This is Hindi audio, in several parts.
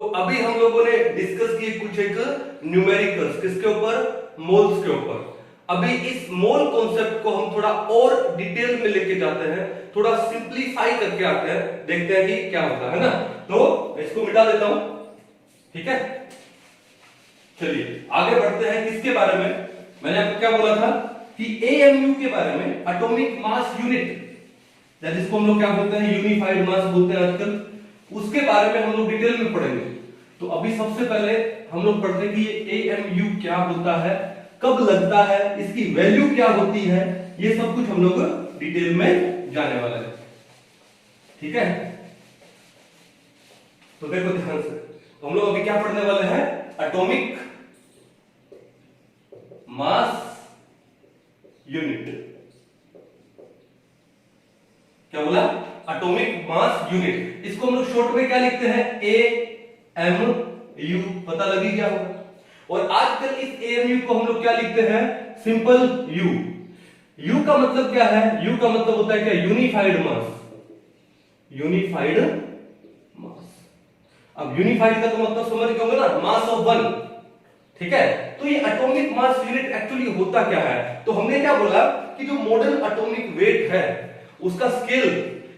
तो अभी हम लोगों ने डिस्कस किए कुछ एक न्यूमेरिकल्स, किसके ऊपर? मोल्स के ऊपर। अभी इस मोल कॉन्सेप्ट को हम थोड़ा और डिटेल में लेके जाते हैं, थोड़ा सिंप्लीफाई करके आते हैं, देखते हैं कि क्या होता है ना। तो इसको मिटा देता हूं, ठीक है। चलिए आगे बढ़ते हैं। किसके बारे में? मैंने आपको क्या बोला था कि एएमयू के बारे में, एटॉमिक मास यूनिट, जिसको हम लोग क्या बोलते हैं, यूनिफाइड मास बोलते हैं आजकल, उसके बारे में हम लोग डिटेल में पढ़ेंगे। तो अभी सबसे पहले हम लोग पढ़ते हैं कि ये एएमयू क्या होता है, कब लगता है, इसकी वैल्यू क्या होती है, ये सब कुछ हम लोग डिटेल में जाने वाले हैं, ठीक है। तो देखो ध्यान से, तो हम लोग अभी क्या पढ़ने वाले हैं? Atomic mass unit. क्या बोला? Atomic mass unit. इसको हम लोग शॉर्ट में क्या लिखते हैं? एएमयू। पता लगी क्या होगा? और आजकल इस एएमयू को हम लोग क्या लिखते हैं? Simple you. यू का मतलब क्या है? यू का मतलब होता है क्या? यूनिफाइड मास। यूनिफाइड मास। अब यूनिफाइड का तो मतलब समझ गए होंगे ना, मास ऑफ वन, ठीक है। तो ये एटॉमिक मास यूनिट एक्चुअली होता क्या है? तो हमने क्या बोला कि जो मॉडर्न एटॉमिक वेट है उसका स्केल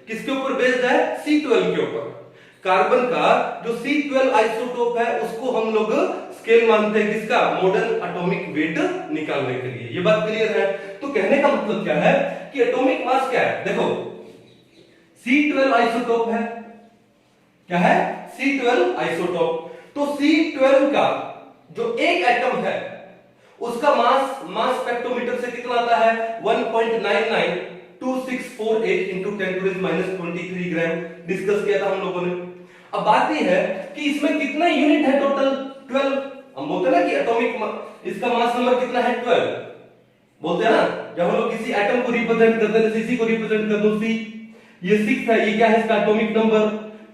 किसके ऊपर बेस्ड है? C12 के ऊपर। कार्बन का जो C12 आइसोटोप है उसको हम लोग स्केल मानते हैं किसका? मॉडर्न एटॉमिक वेट निकालने के लिए। ये बात क्लियर है? तो कहने का मतलब क्या है कि एटॉमिक मास क्या है? देखो C12 आइसोटोप है, क्या है? C12 isotope. तो C12 का जो एक एटम है उसका मास स्पेक्ट्रोमीटर से कितना आता है? 1.992648 into 10⁻⁻23 ग्राम। डिस्कस किया था हम लोगों ने। अब बात यह है कि इसमें कितना यूनिट है टोटल? 12। हम बोलते हैं ना कि एटॉमिक इसका मास नंबर कितना है? 12 बोलते हैं ना। जब हम लोग किसी एटम को रिप्रेजेंट करते हैं, जैसे इसी को रिप्रेजेंट कर दो C, ये 6 है, ये क्या है? इसका एटॉमिक नंबर।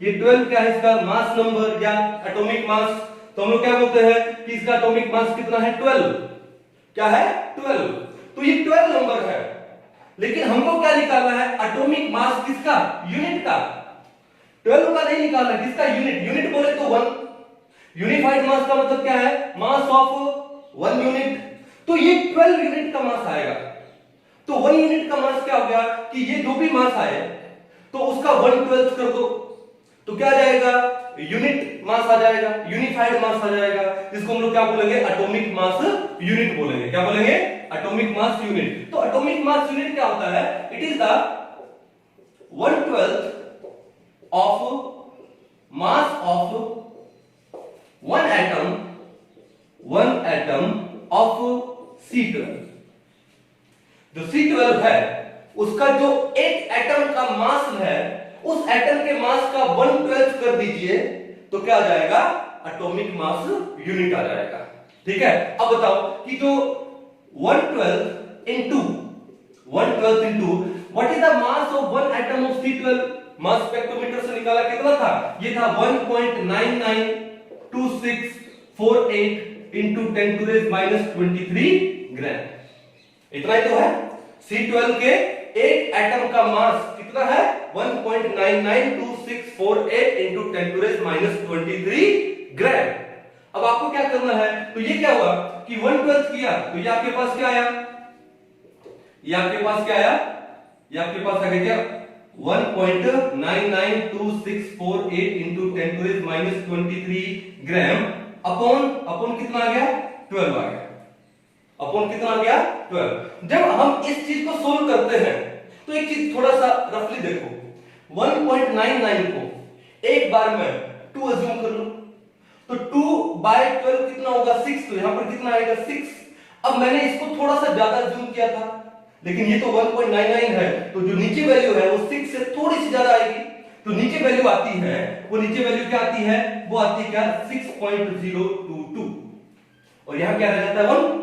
ये 12 क्या है? इसका मास नंबर या एटॉमिक मास। तो हम लोग क्या बोलते हैं कि इसका एटॉमिक मास कितना है? 12। क्या है? 12। तो ये 12 नंबर है, लेकिन हमको क्या निकालना है? एटॉमिक मास किसका? यूनिट का। 12 का नहीं निकालना, किसका? यूनिट। यूनिट बोले तो 1। यूनिफाइड मास का मतलब क्या है? Mass of 1 unit. तो ये 12 यूनिट का मास आएगा। तो 1 यूनिट का मास क्या हो गया कि ये जो भी मास आए तो उसका 1/12 कर दो, तो क्या आ जाएगा? यूनिट मास आ जाएगा, यूनिफाइड मास आ जाएगा, जिसको हम लोग क्या बोलेंगे? एटॉमिक मास यूनिट बोलेंगे। क्या बोलेंगे? Atomic mass unit. तो एटॉमिक मास यूनिट क्या होता है? It is the 1/12 of mass of one atom of C12। जो C12 है उसका जो एक एटम का मास है, उस एटम के मास का 1/12 कर दीजिए तो क्या आ जाएगा? एटॉमिक मास यूनिट आ जाएगा, ठीक है। अब बताओ कि जो 1/12 into what is the mass of one atom of C12? Mass spectrometer से निकाला, कितना था? ये था 1.992648 इंटू 10⁻⁻23 ग्राम। इतना ही तो है। C12 के एक एटम का मास कितना है? 1.992648 इंटू 10⁻⁻23 ग्राम। अब आपको क्या करना है? तो ये क्या हुआ कि 1/12 किया तो ये आपके पास क्या आया? ये आपके पास क्या आया? ये आपके पास आ गया क्या? 1.992648 इंटू 10⁻⁻23 ग्राम अपॉन कितना आ गया? 12 आ गया। अपॉन कितना आ गया? 12। जब हम इस चीज को सोल्व करते हैं तो एक चीज थोड़ा सा रफली देखो, 1.99 को एक बार में 2 अज्यूम कर लो, तो 2/12 कितना होगा? 6। तो यहां पर कितना आएगा? 6। अब मैंने इसको थोड़ा सा ज्यादा अज्यूम किया था, लेकिन ये तो 1.99 है, तो जो नीचे वैल्यू है वो 6 से थोड़ी सी ज्यादा आएगी। तो नीचे वैल्यू आती है, वो नीचे वैल्यू क्या आती है? वो आती है क्या? 6.022। और यहां क्या रह जाता है? 1।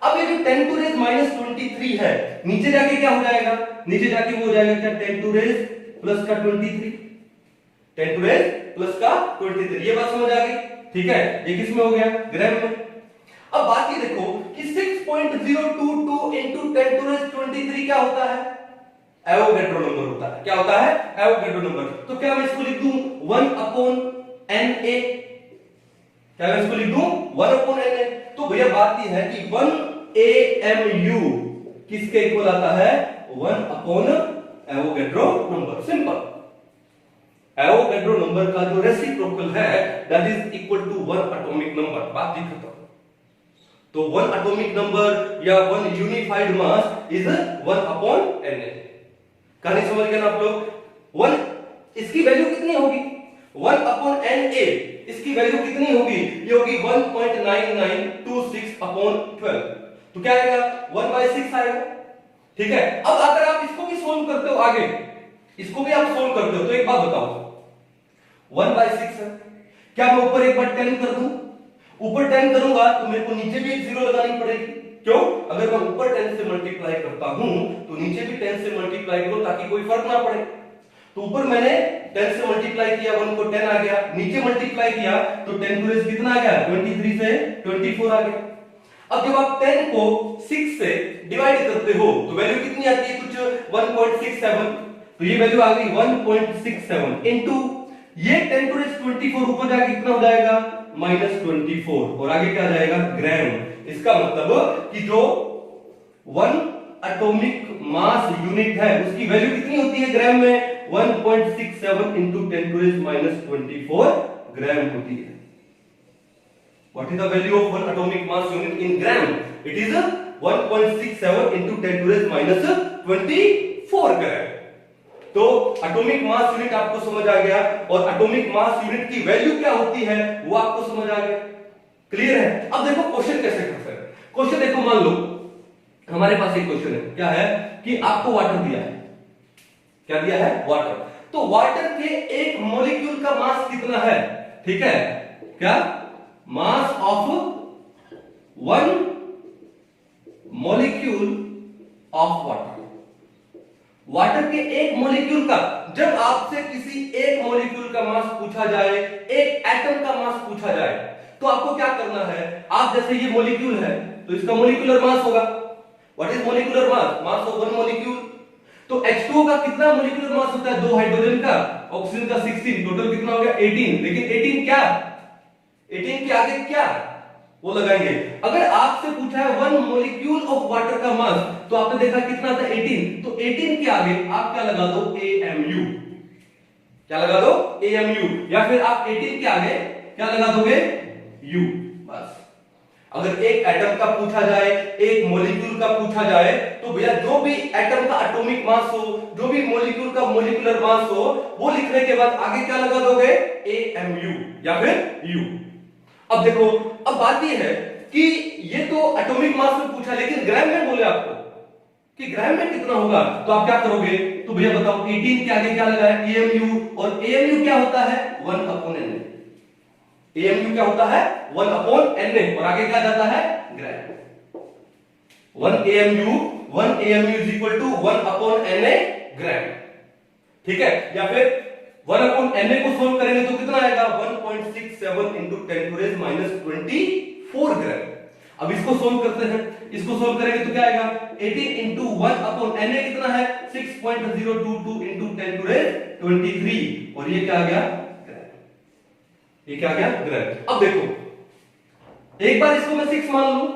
अब ये जो 10⁻⁻23 है, नीचे जाके क्या हो जाएगा? नीचे जाके वो हो जाएगा क्या? 10⁻+ का 23। 10⁻+ का 23। ये बात समझ आ गई, ठीक है। ये किस में हो गया? ग्राम में। अब बात ये देखो कि 6.022 इंटू 10⁻23 क्या होता है? एवोगैड्रो नंबर होता है। क्या होता है? Avogadro number. तो क्या मैं इसको लिख दूं 1/Na क्या मैं इसको लिख दूं 1/Na। तो भैया बात यह है कि 1 AMU किसके इक्वल आता है Avogadro number. Simple, Avogadro number का जो रेसिप्रोकल है that is equal to 1 atomic number. बात ही खत्म। तो 1 एटॉमिक नंबर या 1 यूनिफाइड मास इज 1/Na। कहानी समझ गए ना आप लोग। 1 इसकी वैल्यू कितनी होगी 1/Na, इसकी वैल्यू कितनी होगी, ये होगी 1.9926/12। तो क्या आएगा 1/6 आएगा। ठीक है, अब अगर आप इसको भी सोल्व करते हो आगे, इसको भी आप सोल्व करते हो तो एक बात बताओ 1/6 है, क्या मैं ऊपर एक बार 10 कर दूं? ऊपर 10 करूंगा तो मेरे को नीचे भी एक जीरो लगानी पड़ेगी। क्यों? अगर मैं ऊपर 10 से मल्टीप्लाई करता हूं तो नीचे भी 10 से मल्टीप्लाई करो ताकि कोई फर्क ना पड़े। तो ऊपर मैंने 10 से मल्टीप्लाई किया 1 को 10 आ गया, नीचे मल्टीप्लाई किया तो 10 टू रेज कितना आ गया 23 से 24 आ गया। अब जब आप 10 को 6 से डिवाइड करते हो तो वैल्यू कितनी आती है कुछ 1.67। तो ये वैल्यू आ गई 1.67 इनटू ये 10 टू रेज 24 ऊपर जाके कितना हो जाएगा -24 और आगे क्या आ जाएगा ग्राम। इसका मतलब कि जो 1 एटॉमिक मास यूनिट है उसकी वैल्यू कितनी होती है ग्राम में 1.67 into 10 to the minus 24 ग्राम होती है। What is the value of 1 atomic mass unit in gram? It is 1.67 into 10 to the minus 24 ग्राम। तो एटॉमिक मास यूनिट आपको समझ आ गया और एटॉमिक मास यूनिट की वैल्यू क्या होती है वो आपको समझ आ गया। क्लियर है? अब देखो क्वेश्चन कैसे करते हैं। क्वेश्चन देखो, मान लो हमारे पास एक क्वेश्चन है, क्या है कि आपको वाटर दिया है। क्या दिया है? वाटर। तो वाटर के एक मॉलिक्यूल का मास कितना है? ठीक है, क्या mass of 1 molecule of water. Water के एक मॉलिक्यूल का, जब आपसे किसी एक मॉलिक्यूल का मास पूछा जाए, एक एटम का मास पूछा जाए, तो आपको क्या करना है, आप जैसे ये मॉलिक्यूल है तो इसका मॉलिक्यूलर मास होगा। What is molecular mass? Mass of 1 molecule. तो H2O का कितना मॉलिक्यूलर मास होता है? 2 हाइड्रोजन का, ऑक्सीजन का 16, टोटल कितना हो गया 18। लेकिन 18 क्या, 18 के आगे क्या वो लगाएंगे। अगर आपसे पूछा है 1 मॉलिक्यूल ऑफ वाटर का मास तो आपने देखा कितना था 18, तो 18 के आगे आप क्या लगा दो AMU। क्या लगा दो AMU, या फिर आप 18 के आगे क्या लगा दोगे U। बस। अगर एक एटम का पूछा जाए, एक मॉलिक्यूल का पूछा जाए, तो भैया जो भी एटम का एटॉमिक मास हो, जो भी मॉलिक्यूल का मॉलिक्यूलर मास हो, वो लिखने के बाद आगे क्या लगा दोगे AMU या फिर U। अब देखो, अब बात ये है कि ये तो एटॉमिक मास में पूछा, लेकिन ग्राम में बोले आपको कि ग्राम में कितना होगा, तो आप क्या करोगे, तो भैया बताओ 18 के आगे क्या लगा है AMU, और AMU क्या होता है 1/Na। AMU क्या होता है 1/Na, और आगे क्या जाता है ग्राम। 1 AMU is equal to 1/Na ग्राम। ठीक है, या फिर 1/Na को सोल्व करेंगे तो कितना आएगा 1.67 into 10 to raise minus 24 ग्राम। अब इसको सोल्व करते हैं, इसको सोल्व करेंगे तो क्या आएगा 18 into 1/Na कितना है 6.022 into 10 to raise 23, और ये क्या आ गया ग्राम। ये क्या आ गया ग्राम। अब देखो, एक बार इसको मैं 6 मान लूं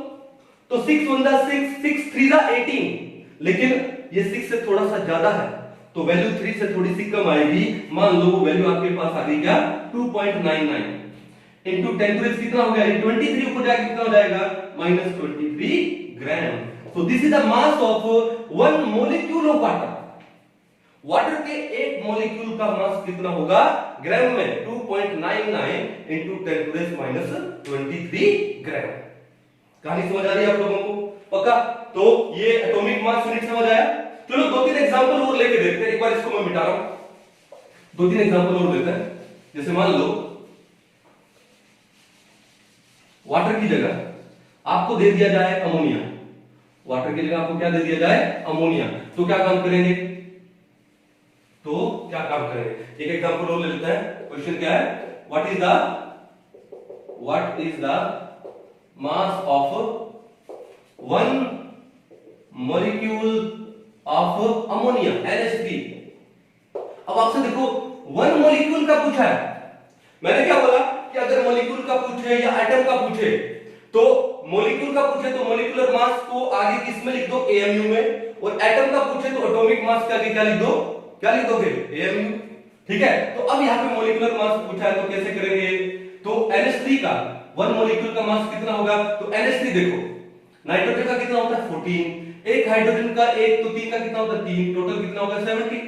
तो 6 1 6, 6 3 18, लेकिन ये 6 से थोड़ा सा ज्यादा है तो वैल्यू 3 से थोड़ी सी कम आएगी। मान लो वैल्यू आपके पास आ गई क्या 2.99 इनटू 10 टू कितना हो गया 23, ऊपर जाके कितना हो जाएगा -23 gram. So this is the mass of 1 molecule of water. Water के एक मॉलिक्यूल का मास कितना होगा ग्राम में 2.99 इनटू 10 टू -23 ग्राम। कहानी समझ आ रही है आप लोगों को? पक्का? तो ये एटॉमिक मास यूनिट समझ आया। चलो 2-3 एग्जांपल और लेके देखते हैं। एक बार इसको मैं मिटा रहा हूं, 2-3 एग्जांपल और लेते हैं। जैसे मान लो वाटर की जगह आपको दे दिया जाए अमोनिया। वाटर की जगह आपको क्या दे दिया जाए अमोनिया, तो क्या काम करेंगे, तो क्या काम करेंगे। एक एग्जांपल और ले लेते हैं। क्वेश्चन क्या है, what is the mass of 1 molecule of ammonia NH3। अब आपसे देखो 1 मॉलिक्यूल का पूछा है। मैंने क्या बोला कि अगर मॉलिक्यूल का पूछे या एटम का पूछे, तो मॉलिक्यूल का पूछे तो मॉलिक्यूलर मास को आगे किस में लिख दो, एएमयू में, और एटम का पूछे तो एटॉमिक मास के आगे क्या लिख दो, क्या लिख दोगे, एएमयू। ठीक है, तो अब यहाँ पे मॉलिक्यूलर मास पूछा है तो कैसे करेंगे, तो NH3 का 1 मॉलिक्यूल का मास कितना होगा, तो NH3 देखो नाइट्रोजन का कितना होता है 14, एक हाइड्रोजन का एक, तो 3 का कितना होता है 3, टोटल कितना होगा 70।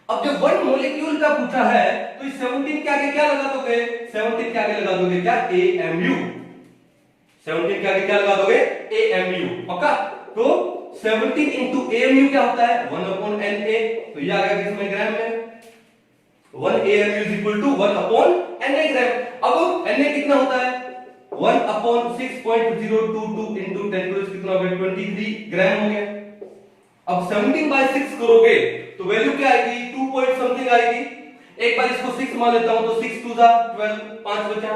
अब जब 1 मॉलिक्यूल का पूछा है तो इस 17 के आगे क्या लगा दोगे, 17 के आगे लगा दोगे क्या, AMU, 17 के आगे क्या लगा दोगे, AMU, पक्का। तो 17 into AMU क्या होता है 1/Na, तो ये आ गया किसमें, ग्राम में, 1 AMU is equal to 1/Na ग्राम। अब Na कितना होता है 1/6.022 into 10 कितना हो गया 23 ग्राम हो गया। अब 17/6 करोगे तो वैल्यू क्या आएगी, 2 पॉइंट समथिंग आएगी। एक बार इसको 6 मान लेता हूं तो 6 2 जा 12, 5 बचा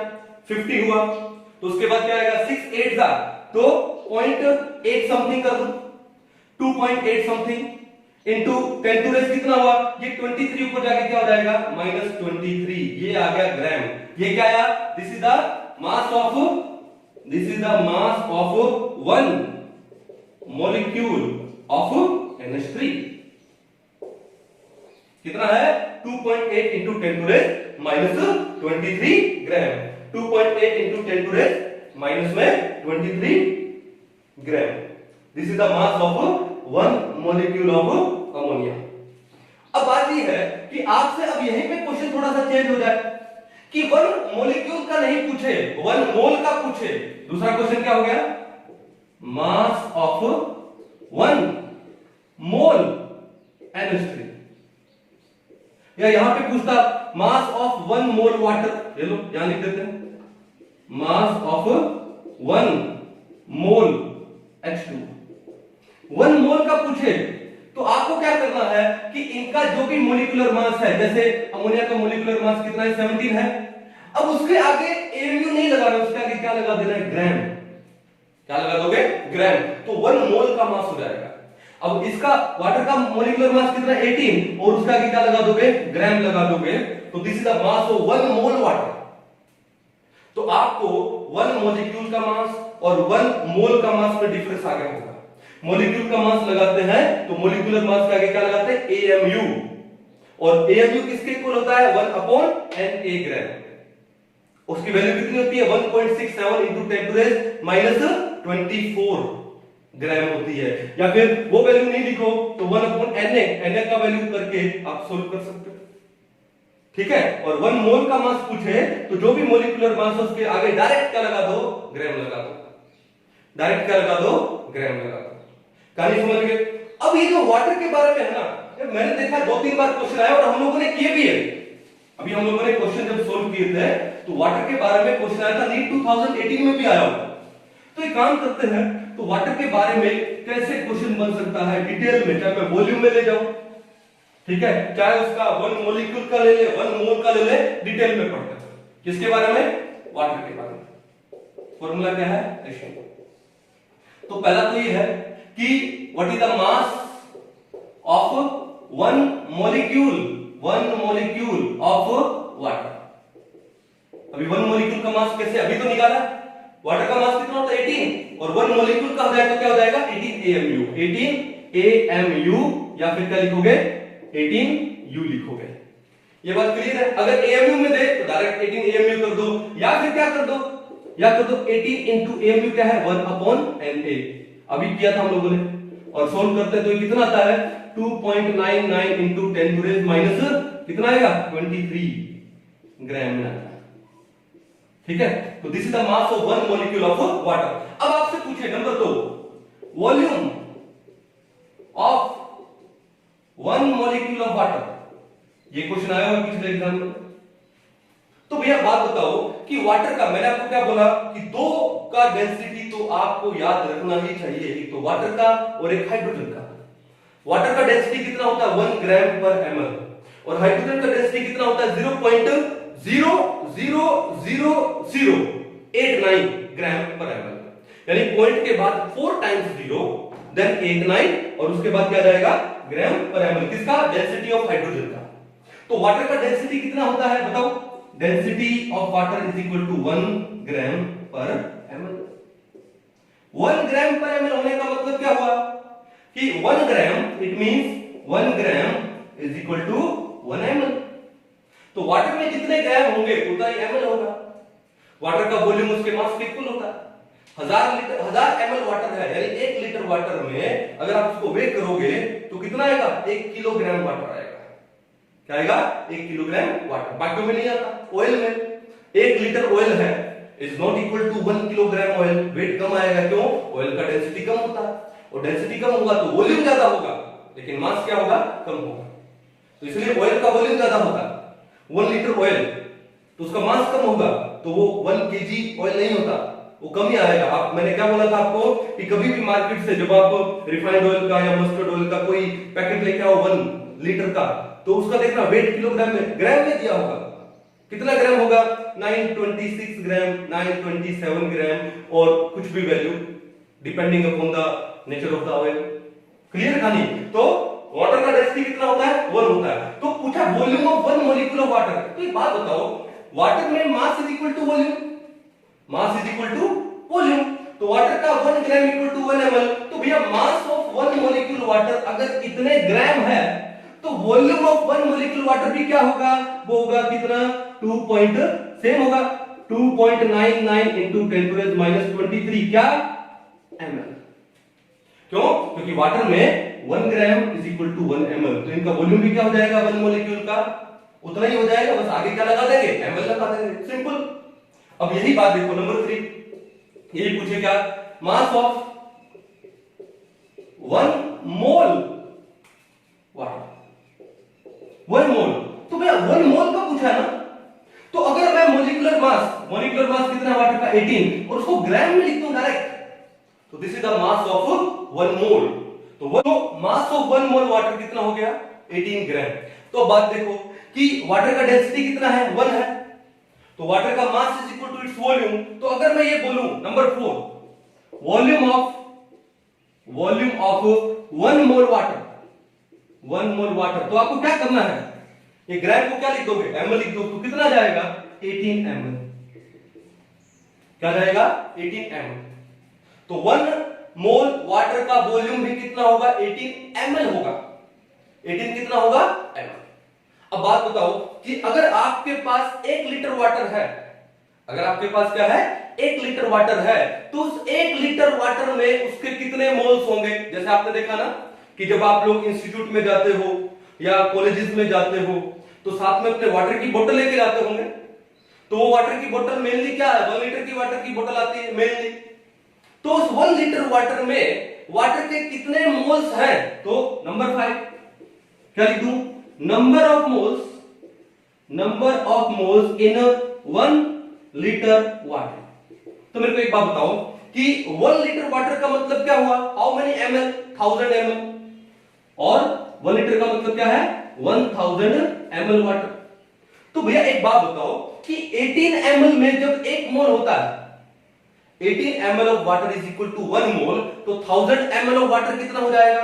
50 हुआ। तो उसके बाद क्या आएगा 6 8 जा तो 0.8 समथिंग कर दो, 2.8 समथिंग इनटू 10 टू रेस कितना हुआ, ये 23 ऊपर जाके क्या हो जाएगा -23, ये आ गया ग्राम। ये क्या आया, this is the mass of 1 molecule of NH3। कितना है 2.8 into 10 to raise -23 gram, 2.8 into 10 to raise -23 gram. This is the mass of 1 molecule of ammonia. अब बात ये है कि आपसे अब यहीं पे क्वेश्चन थोड़ा सा चेंज हो जाए कि 1 मॉलिक्यूल का नहीं पूछे, 1 मोल का पूछे। दूसरा क्वेश्चन क्या हो गया, मास ऑफ 1 मोल NH3, या यहां पे पूछता मास ऑफ 1 मोल वाटर, ले लो यहां लिख देते हैं, मास ऑफ 1 मोल H2। 1 मोल का पूछे तो आपको क्या करना है कि इनका जो भी मोलिकुलर मास है, जैसे अमोनिया का मोलिकुलर मास कितना है 17 है, अब उसके आगे एमयू नहीं लगाना, उसके आगे क्या लगा देना है ग्राम। क्या लगा दोगे, ग्राम। तो 1 मोल का मास हो जाएगा। अब इसका वाटर का मोलिकुलर मास कितना 18 और उसका आगे क्या लगा दोगे, ग्राम लगा दोगे, तो this is the mass of 1 mole water. तो आपको 1 मॉलिक्यूल का मास और 1 मोल का मास में डिफरेंस आ गया होगा। मॉलिक्यूल का मास लगाते हैं तो मॉलिक्यूलर मास के आगे क्या लगाते हैं AMU, और AMU किसके इक्वल होता है 1/Na ग्राम। उसकी वैल्यू कितनी होती है 1.67 into 10 to raise -24 ग्राम होती है। या फिर वो वैल्यू नहीं लिखो तो 1/Na का वैल्यू करके आप सोल्व कर सकते हो। ठीक है, और 1 मोल का मास पूछे तो जो भी मोलिकुलर मास है उसके आगे डायरेक्ट क्या लगा दो, ग्राम लगा दो, डायरेक्ट क्या लगा दो, ग्राम लगा दो। कहानी समझ गए। अब ये जो वाटर के बारे में है ना, मैंने देखा 2-3 बार क्वेश्चन आया और हम लोगों ने किए भी है। अभी हम लोगों ने क्वेश्चन जब सोल्व किए थे तो वाटर के बारे में क्वेश्चन आया था, नीट 2018 में भी आया होगा। तो एक काम करते हैं, तो वाटर के बारे में कैसे क्वेश्चन बन सकता है डिटेल में, चाहे मैं वॉल्यूम में ले जाऊं, ठीक है, चाहे उसका 1 मॉलिक्यूल का ले ले, 1 मोल का ले ले, डिटेल में पढ़ते हैं। किसके बारे में, वाटर के बारे में। फॉर्मूला क्या है, तो पहला तो ये है कि what is the mass of 1 molecule of water. अभी 1 मॉलिक्यूल का मास कैसे, अभी तो निकाला, वाटर का मास कितना होता है 18, और 1 मॉलिक्यूल का हो जाए तो क्या हो जाएगा 18 AMU, या फिर क्या लिखोगे 18U लिखोगे। ये बात क्लियर है। अगर AMU में दे तो डायरेक्ट 18 AMU कर दो, या फिर क्या कर दो, 18 into AMU क्या है 1/Na। अभी किया था हम लोगों ने, और सोल्व करते हैं तो कितना आता है 2.99 into 10 to raise माइनस कितना आएगा 23 ग्राम में आता है। ठीक है, तो this is the mass of 1 molecule of water. अब आपसे पूछे number 2, volume of 1 molecule of water. ये क्वेश्चन आया होगा पिछले एग्जाम में। तो भैया बात बताओ कि वाटर का, मैंने आपको क्या बोला कि 2 का डेंसिटी तो आपको याद रखना ही चाहिए, एक तो वाटर का और एक हाइड्रोजन का। वाटर का डेंसिटी कितना होता है 1 ग्राम पर ml, और हाइड्रोजन का डेंसिटी कितना होता है 0.00089 ग्राम पर ml। यानी पॉइंट के बाद 4 टाइम्स 0 देन 89, और उसके बाद क्या जाएगा ग्राम पर ml, किसका, डेंसिटी ऑफ हाइड्रोजन का। तो वाटर का डेंसिटी कितना होता है बताओ, density of water is equal to 1 gram per ml। 1 gram per ml होने का मतलब क्या हुआ कि 1 gram it means 1 gram is equal to 1 ml। तो वाटर में जितने ग्राम होंगे उतना ही ml होगा। वाटर का वॉल्यूम उसके मास के इक्वल होता है। 1000 ml वाटर है, यानी 1 लीटर वाटर में अगर आप उसको वेट करोगे तो कितना आएगा? 1 किलोग्राम वाटर आएगा। क्या आएगा? 1 किलोग्राम वाटर। बाकियों में नहीं आता। ऑयल में 1 लीटर ऑयल है is not equal to 1 kilogram oil. Weight कम आएगा, क्यों? ऑयल का डेंसिटी कम होता है, और डेंसिटी कम होगा तो वॉल्यूम ज्यादा होगा, लेकिन मास क्या होगा? कम होगा। तो इसलिए ऑयल का वॉल्यूम ज्यादा होता है। 1 लीटर ऑयल तो उसका मास कम होगा, तो वो 1 केजी ऑयल नहीं होता, वो कम ही आएगा। आप, मैंने क्या बोला था आपको कि कभी भी मार्केट से जब आप रिफाइंड ऑयल का या मस्टर्ड ऑयल का कोई पैकेट लेके आओ 1 लीटर का, तो उसका देखना वेट किलोग्राम में, ग्राम में दिया होगा। कितना ग्राम होगा? 926 ग्राम, 927 ग्राम और कुछ भी value depending upon the nature of the oil. Clear कहानी? तो वाटर का डेंसिटी कितना होता है? 1 होता है। तो पूछा volume of 1 molecule of water. तो एक बात बताओ, वाटर में mass is equal to volume, mass is equal to volume. तो वाटर का 1 ग्राम इक्वल टू 1 ml। तो भैया मास ऑफ 1 मॉलिक्यूल वाटर अगर इतने ग्राम है तो वॉल्यूम ऑफ 1 मॉलिक्यूल वाटर भी क्या होगा? वो होगा कितना? 2 सेम होगा 2.99 into 10⁻⁻23 क्या? ml। क्यों? क्योंकि वाटर में 1 gram is equal to 1 ml, तो इनका वॉल्यूम भी क्या हो जाएगा? 1 मॉलिक्यूल का उतना ही हो जाएगा, बस आगे क्या लगा देंगे? ml लगा देंगे, सिंपल। अब यही बात देखो नंबर 3, यही पूछे क्या? Mass of 1 mole water, 1 mole. तो भैया 1 मोल का पूछा है ना, तो अगर मैं मोलिकुलर मास कितना वाटर का? 18, और उसको ग्राम में लिख दूं डायरेक्ट, तो this is the mass of 1 mole. तो वो मास ऑफ 1 मोल वाटर कितना हो गया? 18 ग्राम। तो बात देखो कि वाटर का डेंसिटी कितना है? 1 है, तो वाटर का mass is equal to its volume. तो अगर मैं ये बोलूं number 4, volume of 1 mole water, 1 mole water, तो आपको क्या करना है? ये ग्राम को क्या लिख दोगे? ml लिख दो, तो कितना जाएगा? 18 ml। क्या जाएगा? 18 ml। तो 1 मोल वाटर का वॉल्यूम भी कितना होगा? 18 ml होगा। 18 कितना होगा? ml। अब बात बताओ कि अगर आपके पास 1 लीटर वाटर है, अगर आपके पास क्या है? 1 लीटर वाटर है, तो उस 1 लीटर वाटर में उसके कितने मोल्स होंगे? जैसे आपने देखा ना कि जब आप लोग इंस्टीट्यूट में जाते हो या कॉलेजेस में जाते हो तो साथ में अपने वाटर की बोतल लेके जाते होंगे। तो वो वाटर की बोतल मेनली क्या है? 1 लीटर की वाटर की बोतल आती है मेनली। तो उस 1 लीटर वाटर में वाटर के कितने मोल्स हैं? तो नंबर 5 क्या लिख दूं? Number of moles in 1 litre water. तो मेरे को एक बात बताओ कि 1 लीटर वाटर का मतलब क्या हुआ? How many ml? 1000 ml। और 1 लीटर का मतलब क्या है? 1000 ml वाटर। तो भैया एक बात बताओ कि 18 ml में जब 1 मोल होता है, 18 ml of water is equal to 1 mole, तो 1000 ml ऑफ वाटर कितना हो जाएगा?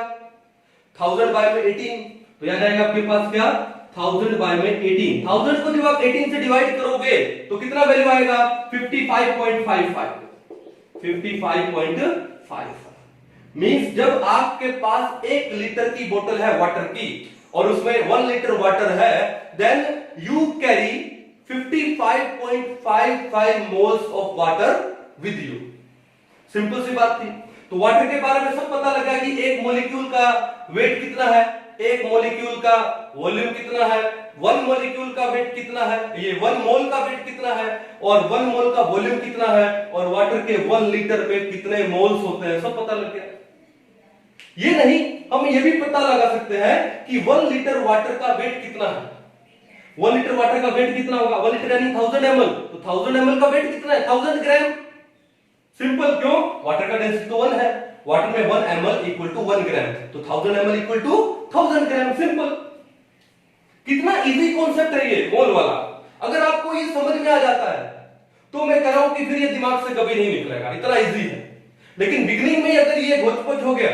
1000 बाय में 18, तो यहां जाएगा आपके पास क्या? 1000 बाय में 18। 1000 को जब आप 18 से डिवाइड करोगे तो कितना वैल्यू आएगा? 55.55। 55.55 मींस जब आपके पास 1 लीटर की बोतल है वाटर की और उसमें 1 लीटर वाटर है, then you carry 55.55 moles of water with you. Simple सी बात थी। तो वाटर के बारे में सब पता लगा कि एक मॉलिक्यूल का वेट कितना है, एक मॉलिक्यूल का वॉल्यूम कितना है, 1 मॉलिक्यूल का वेट कितना है, ये 1 मोल का वेट कितना है और 1 मोल का वॉल्यूम कितना है और वाटर के 1 लीटर में कितने मोल्स होते हैं, सब पता लग गया। ये नहीं, हम ये भी पता लगा सकते हैं कि 1 लीटर वाटर का वेट कितना है। 1 लीटर वाटर का वेट कितना होगा? 1 लीटर यानी 1000 ml, तो 1000 ml का वेट कितना है? 1000 ग्राम। सिंपल, क्यों? वाटर का डेंसिटी तो 1 है, वाटर में 1 ml इक्वल टू 1 ग्राम, तो 1000 ml equal to 1000 gram. Simple. कितना इजी कॉन्सेप्ट है ये मोल वाला। अगर आपको ये समझ में आ जाता है तो मैं कह रहा हूं कि फिर ये दिमाग से कभी नहीं निकलेगा, इतना इजी है। लेकिन बिगिनिंग में अगर ये घोच-पोच हो गया,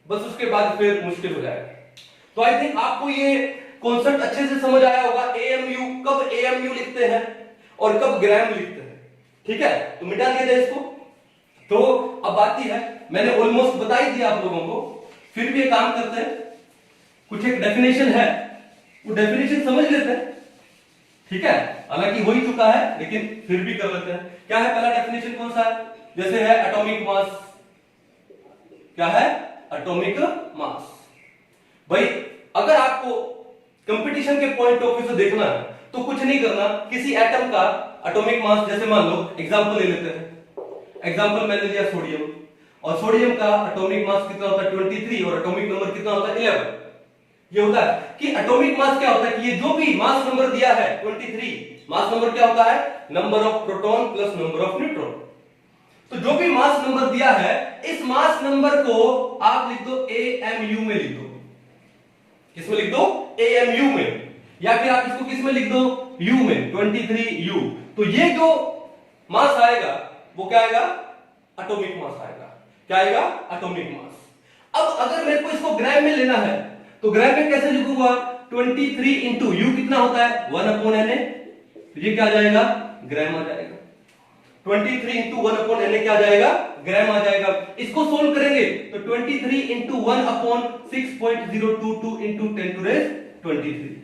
बस उसके बाद फिर मुश्किल हो जाएगा। तो आई थिंक आपको ये कॉन्सेप्ट अच्छे से समझ आया होगा। एएमयू, कब एएमयू लिखते हैं और कब ग्राम लिखते हैं, ठीक है। तो मिटा दिया जाए इसको। तो अब बात यह है, मैंने ऑलमोस्ट बता ही दिया आप लोगों को, फिर भी एक काम करते हैं, कुछ एक डेफिनेशन है, वो डेफिनेशन समझ लेते हैं, ठीक है। हालांकि हो ही चुका है लेकिन फिर भी कर लेते हैं। क्या है पहला डेफिनेशन, कौन सा है? जैसे है एटॉमिक मास। क्या है? Atomic mass. भाई अगर आपको कंपटीशन के पॉइंट ऑफ व्यू से देखना है तो कुछ नहीं करना, किसी एटम का एटॉमिक मास, जैसे मान लो एग्जांपल ले लेते हैं, एग्जांपल मैंने लिया सोडियम, और सोडियम का एटॉमिक मास कितना होता है? 23, और एटॉमिक नंबर कितना होता है? 11। ये होता है कि एटॉमिक मास क्या होता है कि ये जो भी मास नंबर दिया है 23, मास नंबर क्या होता है? Number of proton plus number of neutron. तो जो भी मास नंबर दिया है, इस मास नंबर को आप लिख दो एएमयू में, लिख दो। किसमें लिख दो? एएमयू में, या फिर आप इसको किसमें लिख दो? यू में, 23U। तो ये जो मास आएगा वो क्या आएगा? एटॉमिक मास आएगा। क्या आएगा? Atomic mass. अब अगर मेरे को इसको ग्राम में लेना है तो ग्राम में कैसे लिखूंगा? 23 इंटू यू कितना होता है? 1/Na। ये क्या आ जाएगा? ग्राम आ जाएगा। 23 इंटू 1/Na क्या आ जाएगा? ग्राम आ जाएगा। इसको सोल्व करेंगे तो 23 इंटू 1/6.022 इंटू 10⁻23,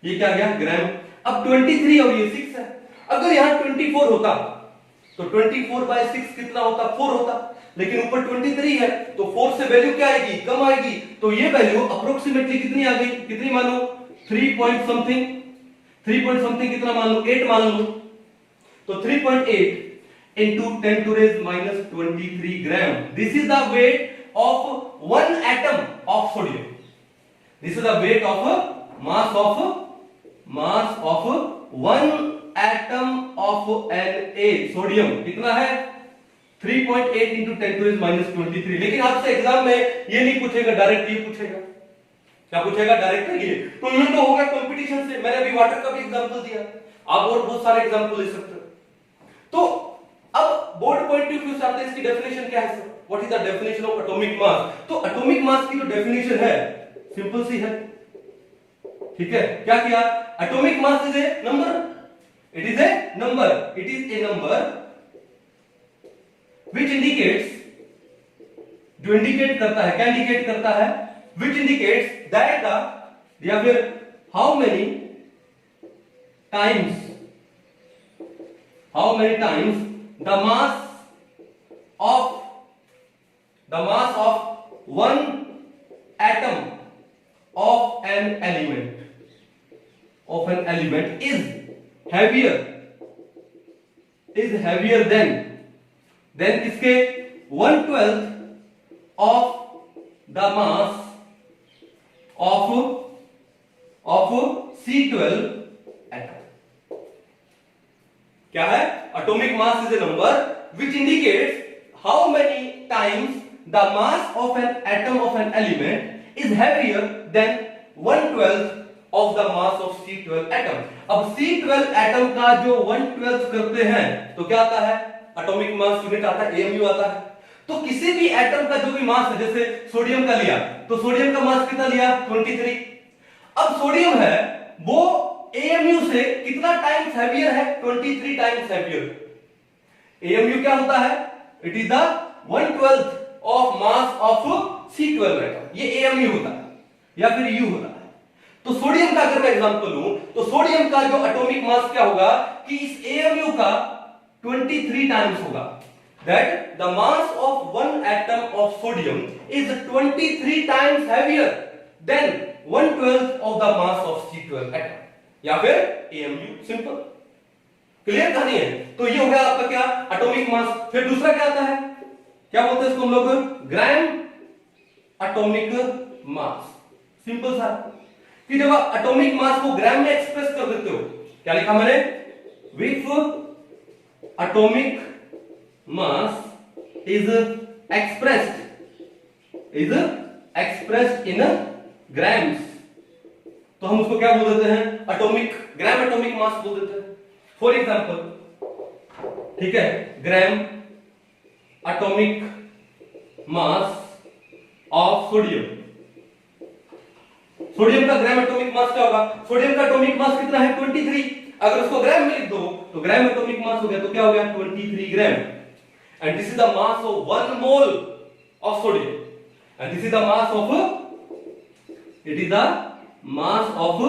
ये क्या आ गया? ग्राम। अब 23 और ये 6 है, अगर यहां 24 होता तो 24/6 कितना होता? 4 होता, लेकिन ऊपर 23 है तो 4 से वैल्यू क्या आएगी? कम आएगी। तो ये वैल्यू अप्रोक्सीमेटली कितनी आ गई? कितनी मानो? 3 पॉइंट समथिंग, 3 पॉइंट समथिंग कितना मान लो? 8 मान लो। तो 3.8 into 10⁻23 gram. This is the weight of one atom of sodium. This is the weight of mass of one atom of Na, sodium. कितना है? 3.8 into 10⁻23। लेकिन आपसे एग्जाम में ये नहीं पूछेगा, डायरेक्ट ये पूछेगा। क्या पूछेगा? डायरेक्ट ये। तो ये तो होगा कंपटीशन से। मैंने अभी वाटर का भी एग्जांपल दिया, आप और बहुत सारे एग्जांपल ले सकते हो। तो अब बोर्ड पॉइंट ऑफ व्यू से आते हैं, इसकी डेफिनेशन क्या है? Sir what is the definition of atomic mass? तो एटॉमिक मास की जो डेफिनेशन है सिंपल सी है, ठीक है। क्या किया? Atomic mass is a number, it is a number, it is a number which indicates, जो इंडिकेट करता है, क्या इंडिकेट करता है? व्हिच इंडिकेट्स दैट द, या फिर how many times the mass of one atom of an element is heavier than किसके? 1/12 of the mass of C12 atom। क्या है? Atomic mass is a number which indicates how many times the mass of an atom of an element is heavier than 1/12 of the mass of C12 atom। अब C12 एटम का जो 1/12 करते हैं तो क्या आता है? एटॉमिक मास यूनिट आता है, एएमयू आता है। तो किसी भी एटम का जो भी मास है, जैसे सोडियम का लिया तो सोडियम का मास कितना लिया? 23। अब सोडियम है वो एएमयू से कितना टाइम्स हैवियर है? 23 टाइम्स हैवियर। एएमयू क्या होता है? It is the 1/12 of mass of C12 atom. ये एएमयू होता है या फिर यू होता है। तो सोडियम का अगर मैं एग्जांपल लूं तो सोडियम का जो एटॉमिक मास क्या होगा कि इस एएमयू का 23 टाइम्स होगा। That the mass of one atom of sodium is 23 times heavier than 1/12 of the mass of C12 atom या फिर एएमयू। सिंपल, क्लियर कहानी है। तो ये हो गया आपका क्या? Atomic mass. फिर दूसरा क्या आता है? क्या बोलते हैं इसको हम लोग? Gram atomic mass. सिंपल सा कि जब आप एटॉमिक मास को ग्राम में एक्सप्रेस कर देते हो, क्या लिखा मैंने? If atomic mass is expressed in grams, तो हम उसको क्या बोल देते हैं? एटॉमिक, ग्राम एटॉमिक मास बोल देते हैं। फॉर एग्जांपल, ठीक है, gram atomic mass of sodium sodium का ग्राम एटॉमिक मास क्या होगा? सोडियम का एटॉमिक मास कितना है? 23। अगर उसको ग्राम में लिख दो तो ग्राम एटॉमिक मास हो गया, तो क्या हो गया? 23 gram. And this is the mass of 1 mole of sodium, and this is the mass of, it is the mass of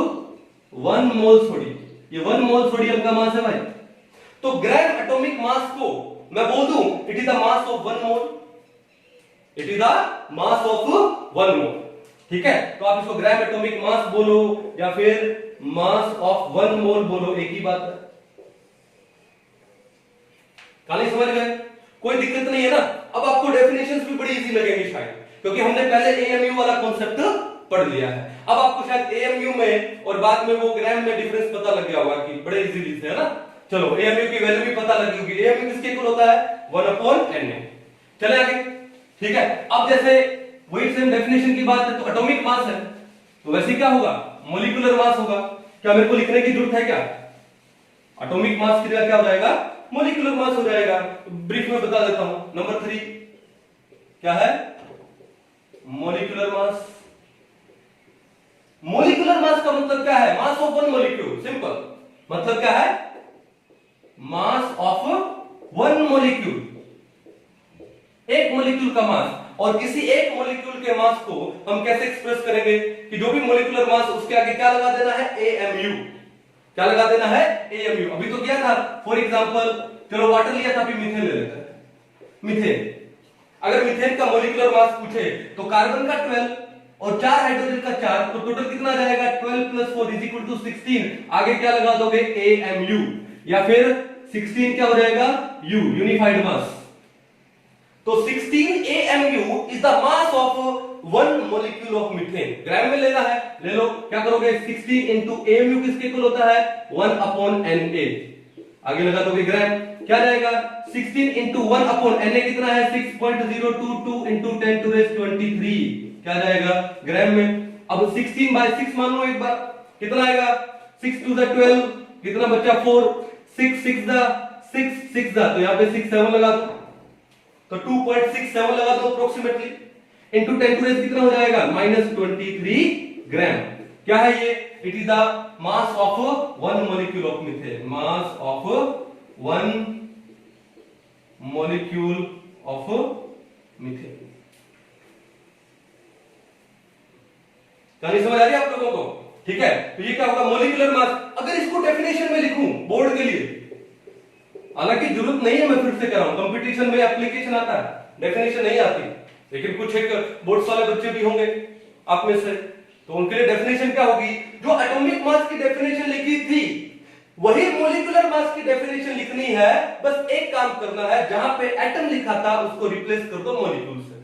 1 mole sodium. ये 1 मोल सोडियम का मास है भाई। तो ग्राम एटॉमिक मास को मैं बोल दूं it is the mass of 1 mole, it is the mass of 1 मोल। ठीक है, तो आप इसको ग्राम एटॉमिक मास बोलो या फिर मास ऑफ 1 मोल बोलो, एक ही बात है। कहानी समझ गए? कोई दिक्कत नहीं है ना? अब आपको डेफिनेशंस भी बड़ी इजी लगेंगी शायद, क्योंकि हमने पहले एएमयू वाला कॉन्सेप्ट पढ़ लिया है। अब आपको शायद एएमयू में और बाद में वो ग्राम में डिफरेंस पता लग गया होगा कि बड़े इजीली से, है ना? चलो, एएमयू की वैल्यू भी पता लगी होगी। एएमयू किसके इक्वल होता है? 1/n। चले आगे। ठीक है, अब जैसे वही सेम डेफिनेशन की बात है, तो एटॉमिक मास है, तो वैसे क्या होगा? मॉलिक्यूलर मास होगा। क्या मेरे को लिखने की जरूरत है क्या? एटॉमिक मास की जगह क्या हो जाएगा? मॉलिक्यूलर मास हो जाएगा। ब्रीफ में बता देता हूं। नंबर 3 क्या है? Molecular mass. मॉलिक्यूलर मास का मतलब क्या है? Mass of 1 molecule. सिंपल मतलब क्या है? मास ऑफ 1 मॉलिक्यूल, एक मॉलिक्यूल का मास। और किसी एक मॉलिक्यूल के मास को हम कैसे एक्सप्रेस करेंगे कि जो भी मॉलिक्यूलर मास उसके आगे क्या लगा देना है? एएमयू। क्या लगा देना है? एएमयू। अभी तो क्या था? फॉर एग्जांपल, चलो वाटर लिया था, अभी मीथेन ले लेते हैं। मीथेन, अगर मीथेन का मॉलिक्यूलर मास पूछे तो कार्बन का 12 और 4 हाइड्रोजन का 4, तो टोटल कितना जाएगा? 12 + 4 = 16। आगे क्या लगा दोगे? एएमयू, या फिर 16 क्या हो जाएगा? U, unified mass. तो 16 AMU is the mass of 1 molecule of methane. Gram में लेना है, ले लो। क्या करोगे? 16 into AMU किसके इक्वल होता है? 1/Na। आगे लगा दोगे ग्राम, क्या जाएगा? 16 into 1/Na कितना है? 6.022 into 10⁻23। क्या जाएगा? ग्राम में। अब 16/6 मान लो एक बार, कितना आएगा? 6 to the 12, कितना बचा? 4, 6 6 दा 6 6 दा, तो यहां पे 6 7 लगा दो, तो 2.67 लगा दो अप्रोक्सीमेटली, इंटू 10⁻³ कितना हो जाएगा? -23 ग्राम। क्या है ये? It is the mass of 1 molecule of methane. Mass of 1 molecule of methane. कहानी समझ आ रही है आप लोगों को? ठीक है, तो ये क्या होगा? Molecular mass. अगर इसको डेफिनेशन में लिखूं बोर्ड के लिए, हालांकि जरूरत नहीं है, मैं फिर से कह रहा हूं, कंपटीशन में एप्लीकेशन आता है, डेफिनेशन नहीं आती, लेकिन कुछ एक बोर्ड्स वाले बच्चे भी होंगे आप में से, तो उनके लिए डेफिनेशन क्या होगी? जो एटॉमिक मास की डेफिनेशन लिखी थी वही मॉलिक्यूलर मास की डेफिनेशन लिखनी है। बस एक काम करना है, जहां पे एटम लिखा था उसको रिप्लेस कर दो मॉलिक्यूल से।